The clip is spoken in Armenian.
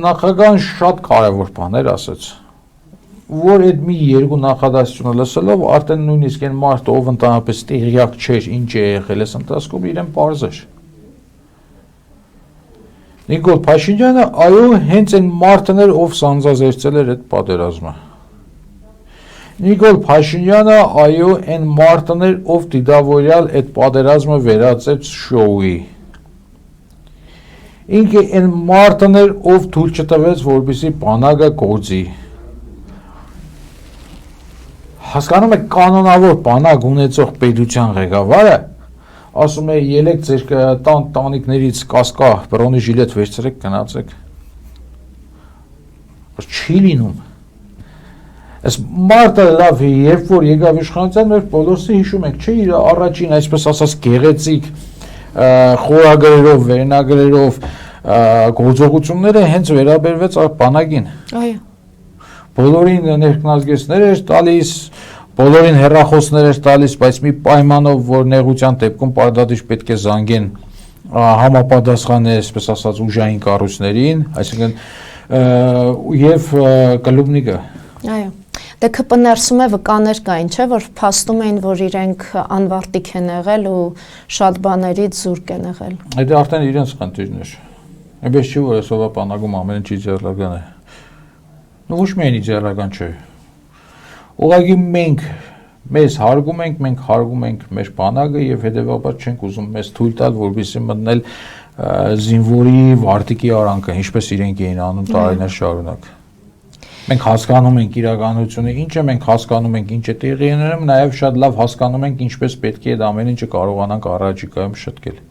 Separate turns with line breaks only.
Նախագահան շատ կարևոր բաներ ասաց, որ այդ մի երկու նախադասությունը լսելով արդեն նույնիսկ այն մարդը, ով ընդհանրապես տեղյակ չէր ինչ է եղել այս ընթացքում, իրեն պարզեր։ Նիկոլ Փաշինյանը այո հենց այն մարդն էր, ով սանձազերծել էր այդ պատերազմը։ Նիկոլ Փաշինյանը այո այն մարդն էր, ով դիտավորյալ այդ պատերազմը վերածեց շոուի։ Ինքը այն մարդն էր, ով թույլ չտվեց, որպեսզի բանակը գործի։ Հասկանում եք, կանոնավոր բանակ ունեցող պետության ղեկավարը ասում է ելեք ձեր տանիքներից կասկա բրոնի ժիլետ վերցրեք գնացեք։ Չի լինում։ Այս մարդը լավ է, երբ որ եկավ իշխանության, մեր բոլորսը հիշում ենք, չէ՞ իր առաջին, այսպես ասած, գեղեցիկ խորագրերով, վերնագրերով գործողությունները հենց վերաբերվեց բանակին։
Այո։
Բոլորին ներքնազգեստներ էր տալիս, բոլորին հեռախոսներ էր տալիս, բայց մի պայմանով, որ նեղության դեպքում պարտադիր պետք է զանգեն համապատասխան է, այսպես ասած, ուժային կառույցներին, այսինքն եւ կլուբնիկը։
Այո։ Դե ԿՊՆ-ում է վկաներ կային, չէ՞, որ փաստում էին, որ իրենք անվարտիկ են եղել ու շատ բաներից զուրկ են եղել։
Այդ արդեն իրենց խնդիրն էր։ Այնպես չի, որ այսօրվա բանակում ամեն ինչ իդեալական է։ Ոչ միայն իդեալական չէ։ Ուղղակի մեզ հարգում ենք, մենք հարգում ենք մեր բանակը եւ հետեւաբար չենք ուզում մեզ թույլ տալ, որպեսզի մտնել զինվորի վարտիկի արանքը, ինչպես իրենք էին անում տարիներ շարունակ։ Մենք հասկանում ենք իրականությունը ինչ է, մենք հասկանում ենք ինչ է տեղի ունենում, նաև շատ լավ հասկանում ենք ինչպես պետք է այդ ամեն ինչը կարողանանք առաջիկայում շտկել։